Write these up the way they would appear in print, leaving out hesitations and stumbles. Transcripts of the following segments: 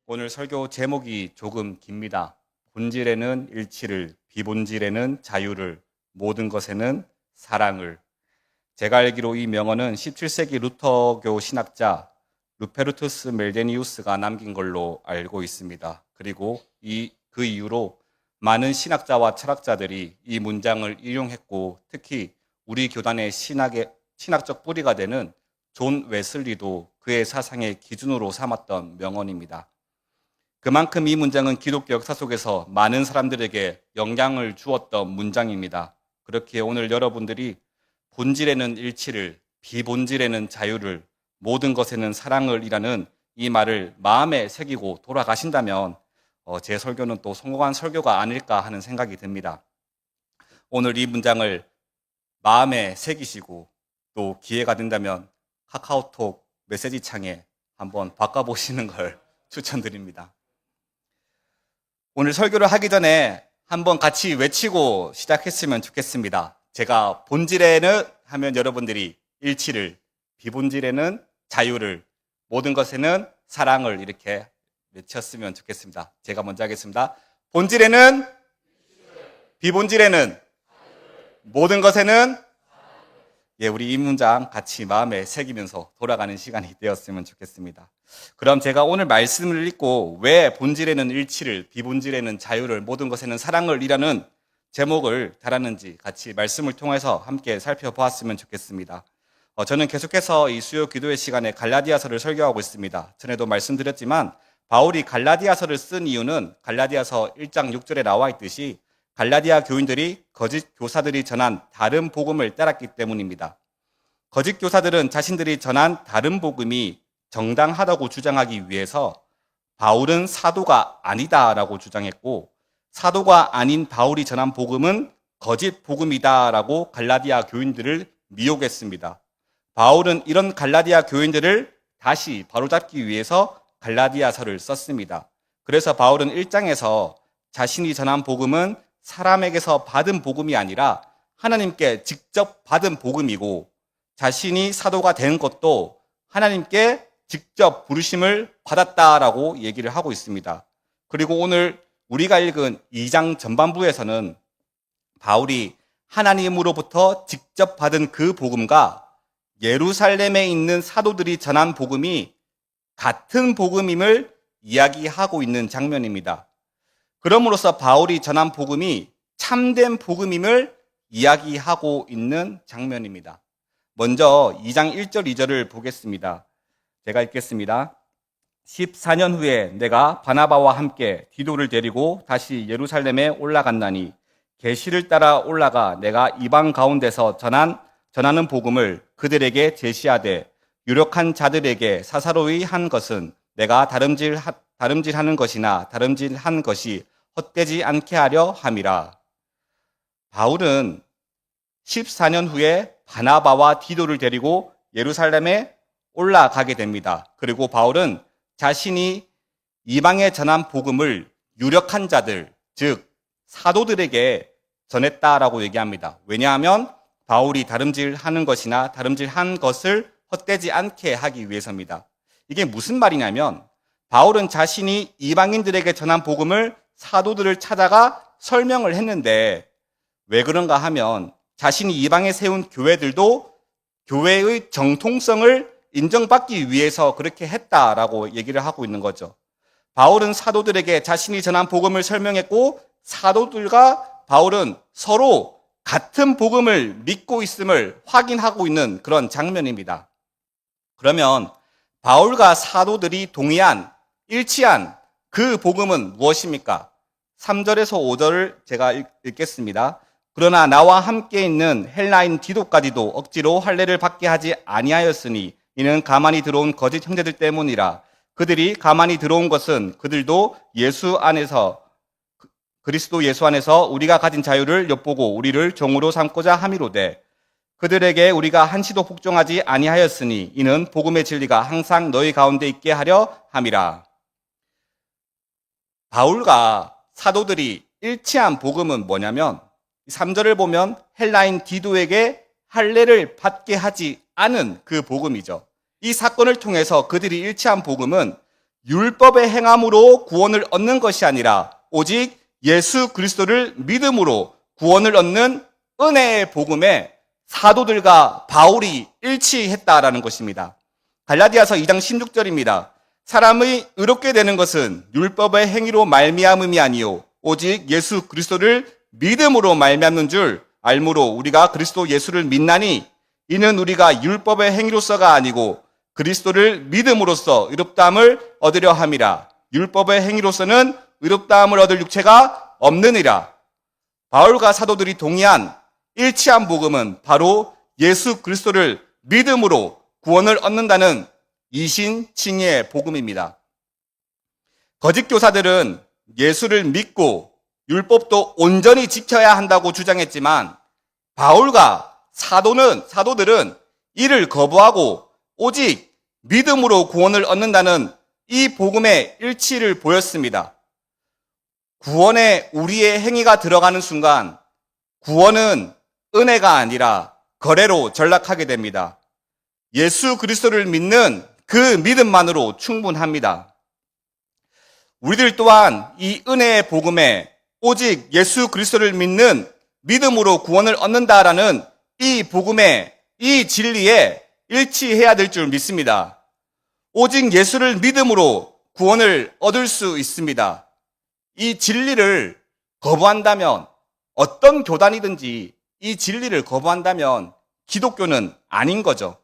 오늘 설교 제목이 조금 깁니다. 본질에는 일치를, 비본질에는 자유를, 모든 것에는 사랑을. 제가 알기로 이 명언은 17세기 루터교 신학자 루페르투스 멜데니우스가 남긴 걸로 알고 있습니다. 그리고 그 이후로 많은 신학자와 철학자들이 이 문장을 인용했고, 특히 우리 교단의 신학적 뿌리가 되는 존 웨슬리도 그의 사상의 기준으로 삼았던 명언입니다. 그만큼 이 문장은 기독교 역사 속에서 많은 사람들에게 영향을 주었던 문장입니다. 그렇게 오늘 여러분들이 본질에는 일치를, 비본질에는 자유를, 모든 것에는 사랑을 이라는 이 말을 마음에 새기고 돌아가신다면 제 설교는 또 성공한 설교가 아닐까 하는 생각이 듭니다. 오늘 이 문장을 마음에 새기시고 또 기회가 된다면 카카오톡 메시지 창에 한번 바꿔보시는 걸 추천드립니다. 오늘 설교를 하기 전에 한번 같이 외치고 시작했으면 좋겠습니다. 제가 본질에는 하면 여러분들이 일치를, 비본질에는 자유를, 모든 것에는 사랑을 이렇게 외쳤으면 좋겠습니다. 제가 먼저 하겠습니다. 본질에는, 비본질에는, 모든 것에는, 우리 이 문장 같이 마음에 새기면서 돌아가는 시간이 되었으면 좋겠습니다. 그럼 제가 오늘 말씀을 읽고 왜 본질에는 일치를, 비본질에는 자유를, 모든 것에는 사랑을 이라는 제목을 달았는지 같이 말씀을 통해서 함께 살펴보았으면 좋겠습니다. 저는 계속해서 이 수요 기도의 시간에 갈라디아서를 설교하고 있습니다. 전에도 말씀드렸지만 바울이 갈라디아서를 쓴 이유는 갈라디아서 1장 6절에 나와 있듯이 갈라디아 교인들이 거짓 교사들이 전한 다른 복음을 따랐기 때문입니다. 거짓 교사들은 자신들이 전한 다른 복음이 정당하다고 주장하기 위해서 바울은 사도가 아니다라고 주장했고, 사도가 아닌 바울이 전한 복음은 거짓 복음이다라고 갈라디아 교인들을 미혹했습니다. 바울은 이런 갈라디아 교인들을 다시 바로잡기 위해서 갈라디아서를 썼습니다. 그래서 바울은 1장에서 자신이 전한 복음은 사람에게서 받은 복음이 아니라 하나님께 직접 받은 복음이고, 자신이 사도가 된 것도 하나님께 직접 부르심을 받았다라고 얘기를 하고 있습니다. 그리고 오늘 우리가 읽은 2장 전반부에서는 바울이 하나님으로부터 직접 받은 그 복음과 예루살렘에 있는 사도들이 전한 복음이 같은 복음임을 이야기하고 있는 장면입니다. 그럼으로써 바울이 전한 복음이 참된 복음임을 이야기하고 있는 장면입니다. 먼저 2장 1절 2절을 보겠습니다. 제가 읽겠습니다. 14년 후에 내가 바나바와 함께 디도를 데리고 다시 예루살렘에 올라갔나니 계시를 따라 올라가 내가 이방 가운데서 전하는 복음을 그들에게 제시하되 유력한 자들에게 사사로이 한 것은 내가 다름질하는 것이나 다름질한 것이 헛되지 않게 하려 함이라. 바울은 14년 후에 바나바와 디도를 데리고 예루살렘에 올라가게 됩니다. 그리고 바울은 자신이 이방에 전한 복음을 유력한 자들, 즉 사도들에게 전했다라고 얘기합니다. 왜냐하면 바울이 다름질하는 것이나 다름질한 것을 헛되지 않게 하기 위해서입니다. 이게 무슨 말이냐면 바울은 자신이 이방인들에게 전한 복음을 사도들을 찾아가 설명을 했는데, 왜 그런가 하면 자신이 이방에 세운 교회들도 교회의 정통성을 인정받기 위해서 그렇게 했다라고 얘기를 하고 있는 거죠. 바울은 사도들에게 자신이 전한 복음을 설명했고, 사도들과 바울은 서로 같은 복음을 믿고 있음을 확인하고 있는 그런 장면입니다. 그러면 바울과 사도들이 동의한, 일치한 그 복음은 무엇입니까? 3절에서 5절을 제가 읽겠습니다. 그러나 나와 함께 있는 헬라인 디도까지도 억지로 할례를 받게 하지 아니하였으니 이는 가만히 들어온 거짓 형제들 때문이라. 그들이 가만히 들어온 것은 그들도 그리스도 예수 안에서 우리가 가진 자유를 엿보고 우리를 종으로 삼고자 함이로되 그들에게 우리가 한시도 복종하지 아니하였으니 이는 복음의 진리가 항상 너희 가운데 있게 하려 함이라. 바울과 사도들이 일치한 복음은 뭐냐면 3절을 보면 헬라인 디도에게 할례를 받게 하지 않은 그 복음이죠. 이 사건을 통해서 그들이 일치한 복음은 율법의 행함으로 구원을 얻는 것이 아니라 오직 예수 그리스도를 믿음으로 구원을 얻는 은혜의 복음에 사도들과 바울이 일치했다라는 것입니다. 갈라디아서 2장 16절입니다. 사람의 의롭게 되는 것은 율법의 행위로 말미암음이 아니요 오직 예수 그리스도를 믿음으로 말미암는 줄 알므로 우리가 그리스도 예수를 믿나니 이는 우리가 율법의 행위로서가 아니고 그리스도를 믿음으로써 의롭다함을 얻으려 함이라. 율법의 행위로서는 의롭다함을 얻을 육체가 없느니라. 바울과 사도들이 동의한 일치한 복음은 바로 예수 그리스도를 믿음으로 구원을 얻는다는 이신칭의의 복음입니다. 거짓 교사들은 예수를 믿고 율법도 온전히 지켜야 한다고 주장했지만 바울과 사도들은 이를 거부하고 오직 믿음으로 구원을 얻는다는 이 복음의 일치를 보였습니다. 구원에 우리의 행위가 들어가는 순간 구원은 은혜가 아니라 거래로 전락하게 됩니다. 예수 그리스도를 믿는 그 믿음만으로 충분합니다. 우리들 또한 이 은혜의 복음에 오직 예수 그리스도를 믿는 믿음으로 구원을 얻는다라는 이 복음의 이 진리에 일치해야 될 줄 믿습니다. 오직 예수를 믿음으로 구원을 얻을 수 있습니다. 이 진리를 거부한다면 어떤 교단이든지 이 진리를 거부한다면 기독교는 아닌 거죠.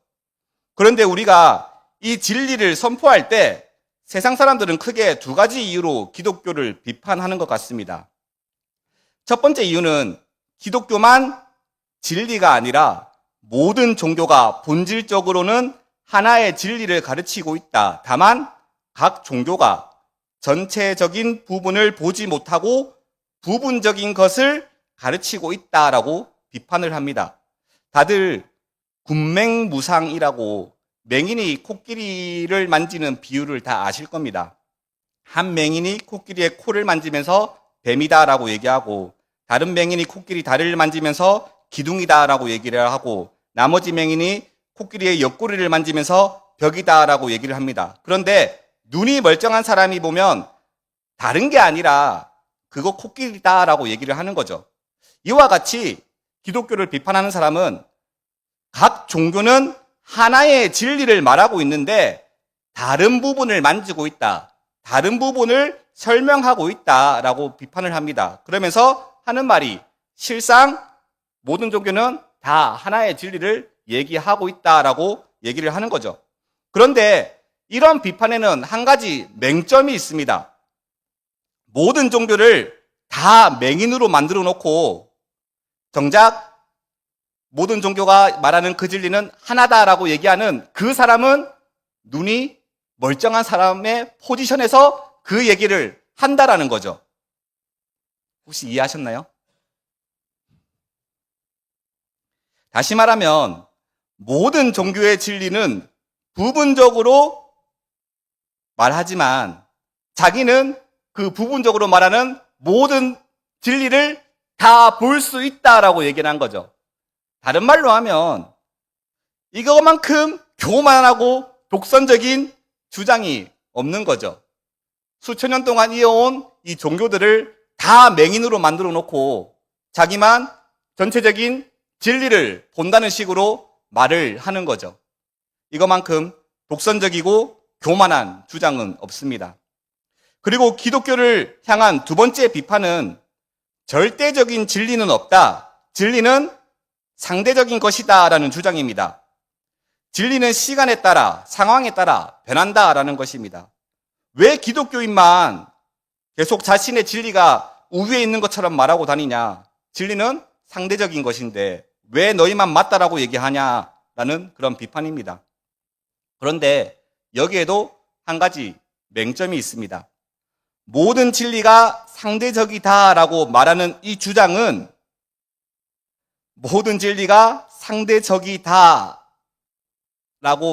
그런데 우리가 이 진리를 선포할 때 세상 사람들은 크게 두 가지 이유로 기독교를 비판하는 것 같습니다. 첫 번째 이유는 기독교만 진리가 아니라 모든 종교가 본질적으로는 하나의 진리를 가르치고 있다. 다만 각 종교가 전체적인 부분을 보지 못하고 부분적인 것을 가르치고 있다라고 비판을 합니다. 다들 군맹무상이라고 맹인이 코끼리를 만지는 비유를 다 아실 겁니다. 한 맹인이 코끼리의 코를 만지면서 뱀이다라고 얘기하고 다른 맹인이 코끼리 다리를 만지면서 기둥이다라고 얘기를 하고 나머지 맹인이 코끼리의 옆구리를 만지면서 벽이다라고 얘기를 합니다. 그런데 눈이 멀쩡한 사람이 보면 다른 게 아니라 그거 코끼리다라고 얘기를 하는 거죠. 이와 같이 기독교를 비판하는 사람은 각 종교는 하나의 진리를 말하고 있는데 다른 부분을 만지고 있다. 다른 부분을 설명하고 있다라고 비판을 합니다. 그러면서 하는 말이 실상 모든 종교는 다 하나의 진리를 얘기하고 있다라고 얘기를 하는 거죠. 그런데 이런 비판에는 한 가지 맹점이 있습니다. 모든 종교를 다 맹인으로 만들어 놓고 정작 모든 종교가 말하는 그 진리는 하나다라고 얘기하는 그 사람은 눈이 멀쩡한 사람의 포지션에서 그 얘기를 한다라는 거죠. 혹시 이해하셨나요? 다시 말하면 모든 종교의 진리는 부분적으로 말하지만 자기는 그 부분적으로 말하는 모든 진리를 다 볼 수 있다라고 얘기를 한 거죠. 다른 말로 하면 이거만큼 교만하고 독선적인 주장이 없는 거죠. 수천 년 동안 이어온 이 종교들을 다 맹인으로 만들어 놓고 자기만 전체적인 진리를 본다는 식으로 말을 하는 거죠. 이거만큼 독선적이고 교만한 주장은 없습니다. 그리고 기독교를 향한 두 번째 비판은 절대적인 진리는 없다. 진리는 상대적인 것이다라는 주장입니다. 진리는 시간에 따라 상황에 따라 변한다라는 것입니다. 왜 기독교인만 계속 자신의 진리가 우위에 있는 것처럼 말하고 다니냐? 진리는 상대적인 것인데 왜 너희만 맞다라고 얘기하냐라는 그런 비판입니다. 그런데 여기에도 한 가지 맹점이 있습니다. 모든 진리가 상대적이다라고 말하는 이 주장은 모든 진리가 상대적이다라고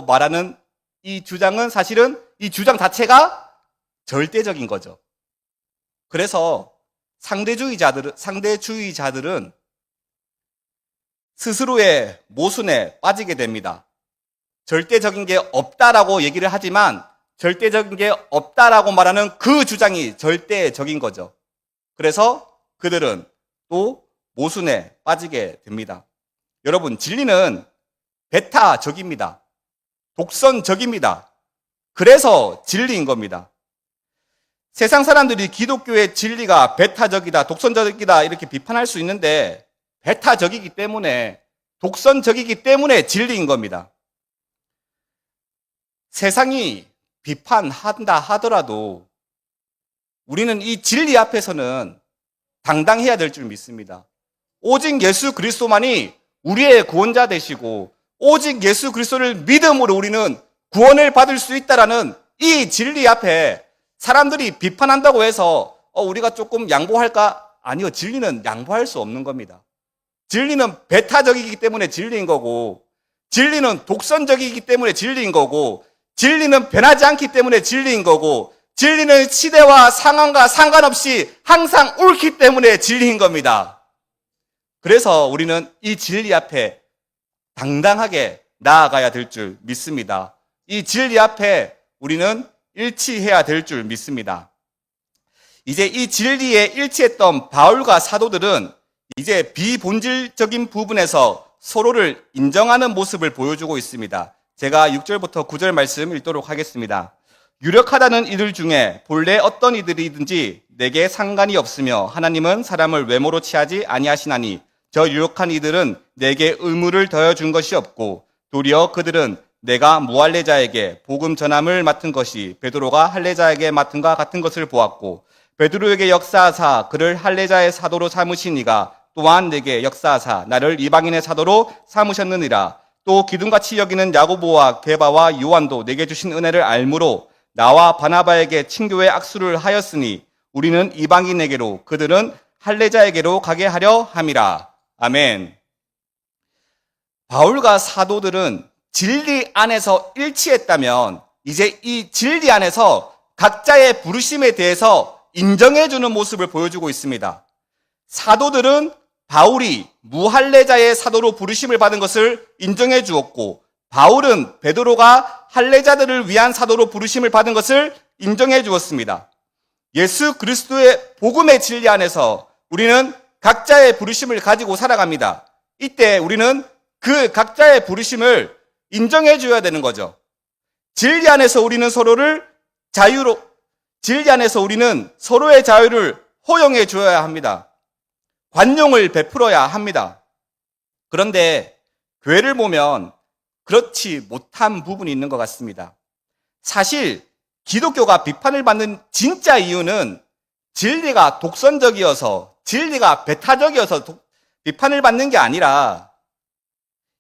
말하는 이 주장은 사실은 이 주장 자체가 절대적인 거죠. 그래서 상대주의자들은 스스로의 모순에 빠지게 됩니다. 절대적인 게 없다라고 얘기를 하지만 절대적인 게 없다라고 말하는 그 주장이 절대적인 거죠. 그래서 그들은 또 모순에 빠지게 됩니다. 여러분, 진리는 배타적입니다. 독선적입니다. 그래서 진리인 겁니다. 세상 사람들이 기독교의 진리가 배타적이다, 독선적이다 이렇게 비판할 수 있는데 배타적이기 때문에, 독선적이기 때문에 진리인 겁니다. 세상이 비판한다 하더라도 우리는 이 진리 앞에서는 당당해야 될 줄 믿습니다. 오직 예수 그리스도만이 우리의 구원자 되시고 오직 예수 그리스도를 믿음으로 우리는 구원을 받을 수 있다라는 이 진리 앞에 사람들이 비판한다고 해서 우리가 조금 양보할까? 아니요. 진리는 양보할 수 없는 겁니다. 진리는 배타적이기 때문에 진리인 거고, 진리는 독선적이기 때문에 진리인 거고, 진리는 변하지 않기 때문에 진리인 거고, 진리는 시대와 상황과 상관없이 항상 옳기 때문에 진리인 겁니다. 그래서 우리는 이 진리 앞에 당당하게 나아가야 될 줄 믿습니다. 이 진리 앞에 우리는 일치해야 될 줄 믿습니다. 이제 이 진리에 일치했던 바울과 사도들은 이제 비본질적인 부분에서 서로를 인정하는 모습을 보여주고 있습니다. 제가 6절부터 9절 말씀 읽도록 하겠습니다. 유력하다는 이들 중에 본래 어떤 이들이든지 내게 상관이 없으며 하나님은 사람을 외모로 취하지 아니하시나니 저 유력한 이들은 내게 의무를 더해준 것이 없고 도리어 그들은 내가 무할례자에게 복음 전함을 맡은 것이 베드로가 할례자에게 맡은과 같은 것을 보았고 베드로에게 역사하사 그를 할례자의 사도로 삼으신 이가 또한 내게 역사하사 나를 이방인의 사도로 삼으셨느니라. 또 기둥같이 여기는 야고보와 게바와 요한도 내게 주신 은혜를 알므로 나와 바나바에게 친교의 악수를 하였으니 우리는 이방인에게로 그들은 할례자에게로 가게 하려 함이라. 아멘. 바울과 사도들은 진리 안에서 일치했다면 이제 이 진리 안에서 각자의 부르심에 대해서 인정해주는 모습을 보여주고 있습니다. 사도들은 바울이 무할례자의 사도로 부르심을 받은 것을 인정해 주었고 바울은 베드로가 할례자들을 위한 사도로 부르심을 받은 것을 인정해 주었습니다. 예수 그리스도의 복음의 진리 안에서 우리는 각자의 부르심을 가지고 살아갑니다. 이때 우리는 그 각자의 부르심을 인정해 줘야 되는 거죠. 진리 안에서 우리는 진리 안에서 우리는 서로의 자유를 허용해 줘야 합니다. 관용을 베풀어야 합니다. 그런데 교회를 보면 그렇지 못한 부분이 있는 것 같습니다. 사실 기독교가 비판을 받는 진짜 이유는 진리가 독선적이어서, 진리가 배타적이어서 비판을 받는 게 아니라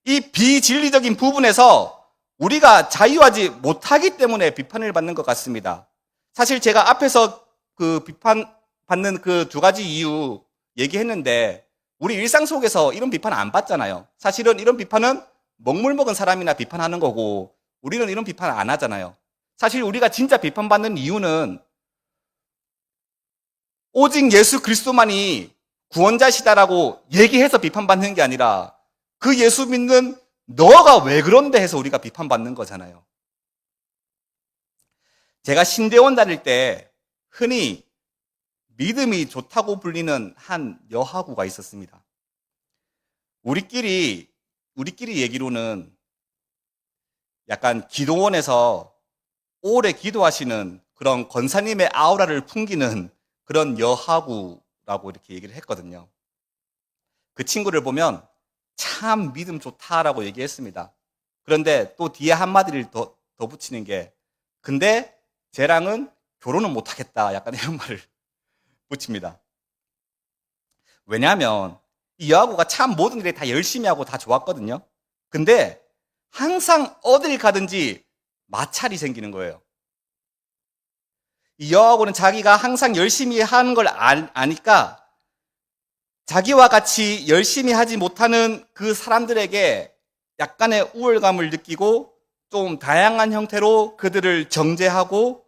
이 비진리적인 부분에서 우리가 자유하지 못하기 때문에 비판을 받는 것 같습니다. 사실 제가 앞에서 그 비판받는 그 두 가지 이유 얘기했는데 우리 일상 속에서 이런 비판 안 받잖아요. 사실은 이런 비판은 먹물 먹은 사람이나 비판하는 거고 우리는 이런 비판 안 하잖아요. 사실 우리가 진짜 비판받는 이유는 오직 예수 그리스도만이 구원자시다라고 얘기해서 비판받는 게 아니라 그 예수 믿는 너가 왜 그런데 해서 우리가 비판받는 거잖아요. 제가 신대원 다닐 때 흔히 믿음이 좋다고 불리는 한 여하구가 있었습니다. 우리끼리 얘기로는 약간 기도원에서 오래 기도하시는 그런 권사님의 아우라를 풍기는 그런 여하구라고 이렇게 얘기를 했거든요. 그 친구를 보면 참 믿음 좋다라고 얘기했습니다. 그런데 또 뒤에 한마디를 더 붙이는 게 근데 쟤랑은 결혼은 못하겠다 약간 이런 말을 붙입니다. 왜냐하면 이 여하구가 참 모든 일에 다 열심히 하고 다 좋았거든요. 근데 항상 어딜 가든지 마찰이 생기는 거예요. 이 여하구는 자기가 항상 열심히 하는 걸 아니까 자기와 같이 열심히 하지 못하는 그 사람들에게 약간의 우월감을 느끼고 좀 다양한 형태로 그들을 정죄하고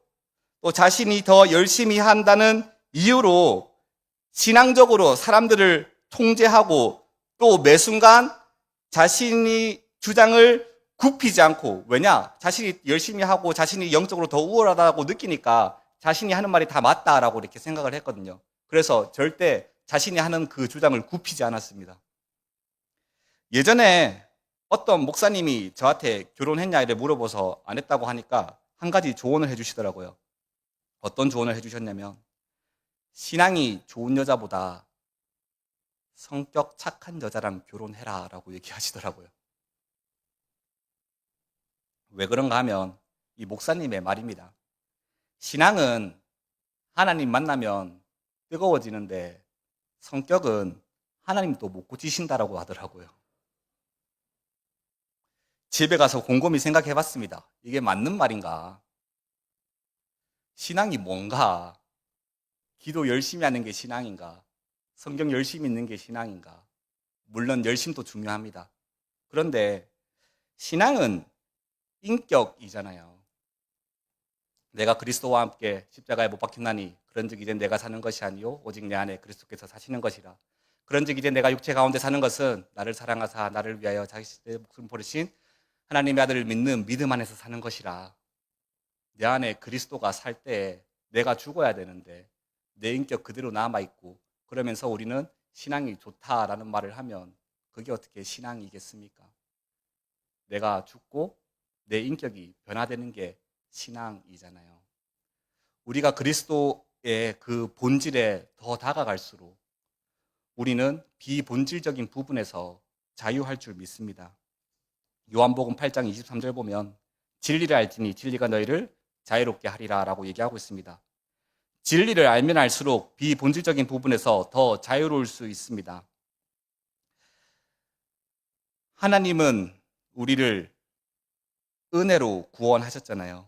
또 자신이 더 열심히 한다는 이유로 신앙적으로 사람들을 통제하고 또 매 순간 자신이 주장을 굽히지 않고, 왜냐? 자신이 열심히 하고 자신이 영적으로 더 우월하다고 느끼니까 자신이 하는 말이 다 맞다라고 이렇게 생각을 했거든요. 그래서 절대 자신이 하는 그 주장을 굽히지 않았습니다. 예전에 어떤 목사님이 저한테 결혼했냐 이래 물어봐서 안 했다고 하니까 한 가지 조언을 해주시더라고요. 어떤 조언을 해주셨냐면, 신앙이 좋은 여자보다 성격 착한 여자랑 결혼해라 라고 얘기하시더라고요. 왜 그런가 하면 이 목사님의 말입니다. 신앙은 하나님 만나면 뜨거워지는데 성격은 하나님도 못 고치신다라고 하더라고요. 집에 가서 곰곰이 생각해 봤습니다. 이게 맞는 말인가? 신앙이 뭔가? 기도 열심히 하는 게 신앙인가? 성경 열심히 읽는 게 신앙인가? 물론 열심도 중요합니다. 그런데 신앙은 인격이잖아요. 내가 그리스도와 함께 십자가에 못 박혔나니 그런즉 이제 내가 사는 것이 아니요 오직 내 안에 그리스도께서 사시는 것이라. 그런즉 이제 내가 육체 가운데 사는 것은 나를 사랑하사 나를 위하여 자기의 목숨 버리신 하나님의 아들을 믿는 믿음 안에서 사는 것이라. 내 안에 그리스도가 살 때 내가 죽어야 되는데 내 인격 그대로 남아있고, 그러면서 우리는 신앙이 좋다라는 말을 하면 그게 어떻게 신앙이겠습니까? 내가 죽고 내 인격이 변화되는 게 신앙이잖아요. 우리가 그리스도의 그 본질에 더 다가갈수록 우리는 비본질적인 부분에서 자유할 줄 믿습니다. 요한복음 8장 23절 보면 진리를 알지니 진리가 너희를 자유롭게 하리라 라고 얘기하고 있습니다. 진리를 알면 알수록 비본질적인 부분에서 더 자유로울 수 있습니다. 하나님은 우리를 은혜로 구원하셨잖아요.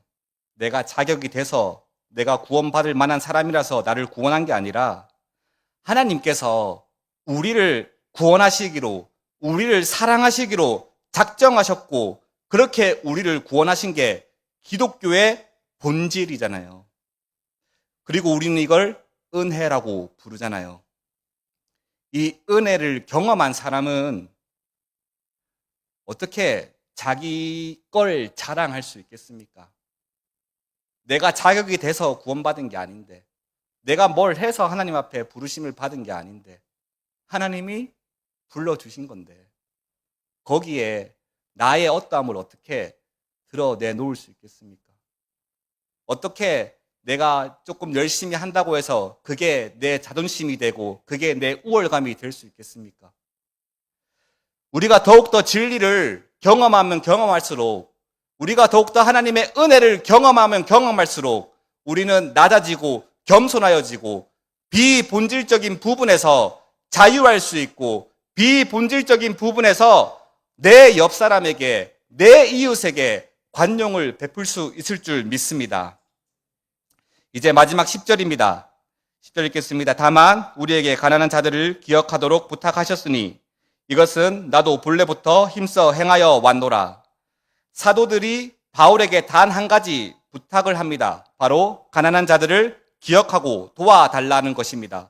내가 자격이 돼서 내가 구원받을 만한 사람이라서 나를 구원한 게 아니라 하나님께서 우리를 구원하시기로, 우리를 사랑하시기로 작정하셨고 그렇게 우리를 구원하신 게 기독교의 본질이잖아요. 그리고 우리는 이걸 은혜라고 부르잖아요. 이 은혜를 경험한 사람은 어떻게 자기 걸 자랑할 수 있겠습니까? 내가 자격이 돼서 구원받은 게 아닌데, 내가 뭘 해서 하나님 앞에 부르심을 받은 게 아닌데 하나님이 불러주신 건데 거기에 나의 어떠함을 어떻게 드러내놓을 수 있겠습니까? 어떻게 내가 조금 열심히 한다고 해서 그게 내 자존심이 되고 그게 내 우월감이 될 수 있겠습니까? 우리가 더욱더 진리를 경험하면 경험할수록, 우리가 더욱더 하나님의 은혜를 경험하면 경험할수록 우리는 낮아지고 겸손하여지고 비본질적인 부분에서 자유할 수 있고 비본질적인 부분에서 내 옆 사람에게, 내 이웃에게 관용을 베풀 수 있을 줄 믿습니다. 이제 마지막 10절입니다. 10절 읽겠습니다. 다만 우리에게 가난한 자들을 기억하도록 부탁하셨으니 이것은 나도 본래부터 힘써 행하여 왔노라. 사도들이 바울에게 단 한 가지 부탁을 합니다. 바로 가난한 자들을 기억하고 도와달라는 것입니다.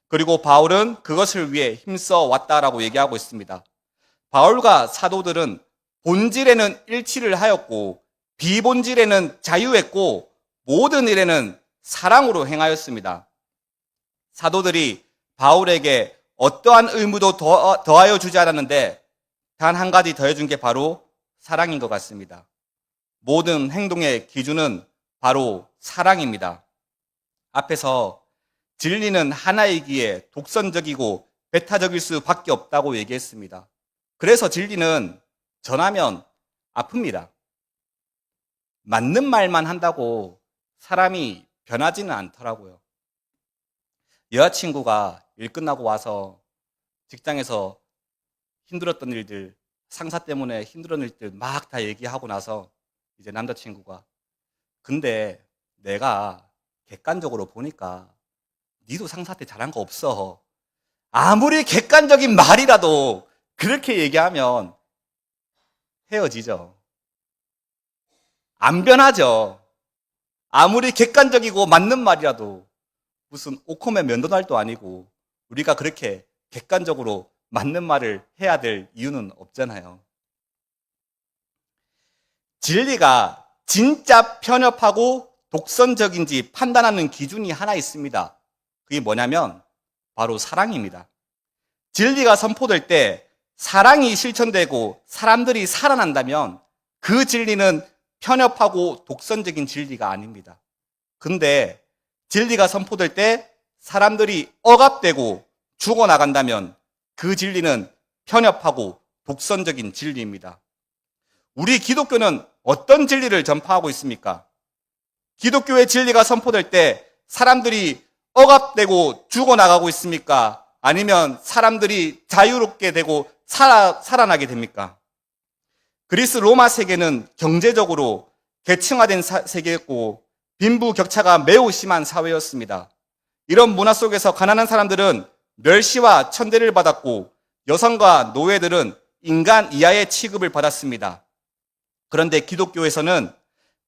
그리고 바울은 그것을 위해 힘써 왔다라고 얘기하고 있습니다. 바울과 사도들은 본질에는 일치를 하였고 비본질에는 자유했고 모든 일에는 사랑으로 행하였습니다. 사도들이 바울에게 어떠한 의무도 더하여 주지 않았는데 단 한 가지 더해준 게 바로 사랑인 것 같습니다. 모든 행동의 기준은 바로 사랑입니다. 앞에서 진리는 하나이기에 독선적이고 배타적일 수밖에 없다고 얘기했습니다. 그래서 진리는 전하면 아픕니다. 맞는 말만 한다고 사람이 변하지는 않더라고요. 여자친구가 일 끝나고 와서 직장에서 힘들었던 일들, 상사 때문에 힘들었던 일들 막 다 얘기하고 나서 이제 남자친구가, 근데 내가 객관적으로 보니까 니도 상사한테 잘한 거 없어. 아무리 객관적인 말이라도 그렇게 얘기하면 헤어지죠. 안 변하죠. 아무리 객관적이고 맞는 말이라도 무슨 오컴의 면도날도 아니고 우리가 그렇게 객관적으로 맞는 말을 해야 될 이유는 없잖아요. 진리가 진짜 편협하고 독선적인지 판단하는 기준이 하나 있습니다. 그게 뭐냐면 바로 사랑입니다. 진리가 선포될 때 사랑이 실천되고 사람들이 살아난다면 그 진리는 편협하고 독선적인 진리가 아닙니다. 근데 진리가 선포될 때 사람들이 억압되고 죽어나간다면 그 진리는 편협하고 독선적인 진리입니다. 우리 기독교는 어떤 진리를 전파하고 있습니까? 기독교의 진리가 선포될 때 사람들이 억압되고 죽어나가고 있습니까? 아니면 사람들이 자유롭게 되고 살아나게 됩니까? 그리스 로마 세계는 경제적으로 계층화된 세계였고 빈부격차가 매우 심한 사회였습니다. 이런 문화 속에서 가난한 사람들은 멸시와 천대를 받았고 여성과 노예들은 인간 이하의 취급을 받았습니다. 그런데 기독교에서는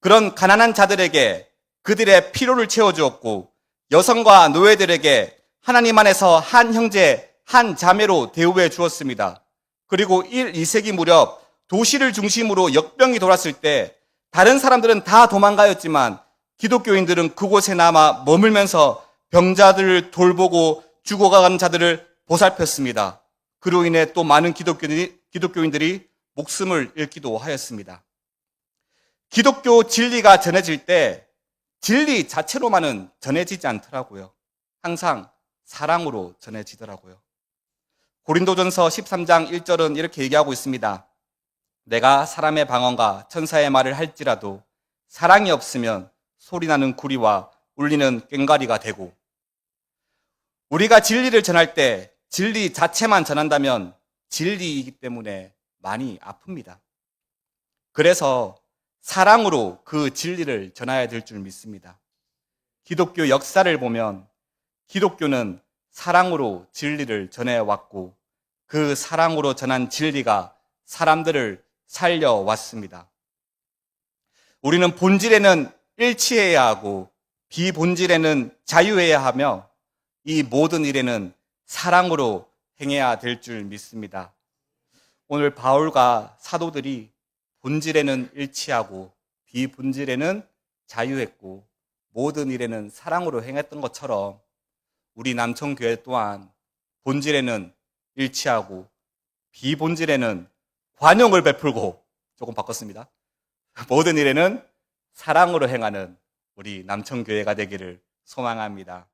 그런 가난한 자들에게 그들의 필요를 채워주었고 여성과 노예들에게 하나님 안에서 한 형제, 한 자매로 대우해 주었습니다. 그리고 1, 2세기 무렵 도시를 중심으로 역병이 돌았을 때 다른 사람들은 다 도망가였지만 기독교인들은 그곳에 남아 머물면서 병자들을 돌보고 죽어가는 자들을 보살폈습니다. 그로 인해 또 많은 기독교인들이 목숨을 잃기도 하였습니다. 기독교 진리가 전해질 때 진리 자체로만은 전해지지 않더라고요. 항상 사랑으로 전해지더라고요. 고린도전서 13장 1절은 이렇게 얘기하고 있습니다. 내가 사람의 방언과 천사의 말을 할지라도 사랑이 없으면 소리나는 구리와 울리는 꽹과리가 되고, 우리가 진리를 전할 때 진리 자체만 전한다면 진리이기 때문에 많이 아픕니다. 그래서 사랑으로 그 진리를 전해야 될 줄 믿습니다. 기독교 역사를 보면 기독교는 사랑으로 진리를 전해왔고 그 사랑으로 전한 진리가 사람들을 살려왔습니다. 우리는 본질에는 일치해야 하고 비본질에는 자유해야 하며 이 모든 일에는 사랑으로 행해야 될 줄 믿습니다. 오늘 바울과 사도들이 본질에는 일치하고 비본질에는 자유했고 모든 일에는 사랑으로 행했던 것처럼 우리 남천교회 또한 본질에는 일치하고 비본질에는 관용을 베풀고, 조금 바꿨습니다. 모든 일에는 사랑으로 행하는 우리 남천교회가 되기를 소망합니다.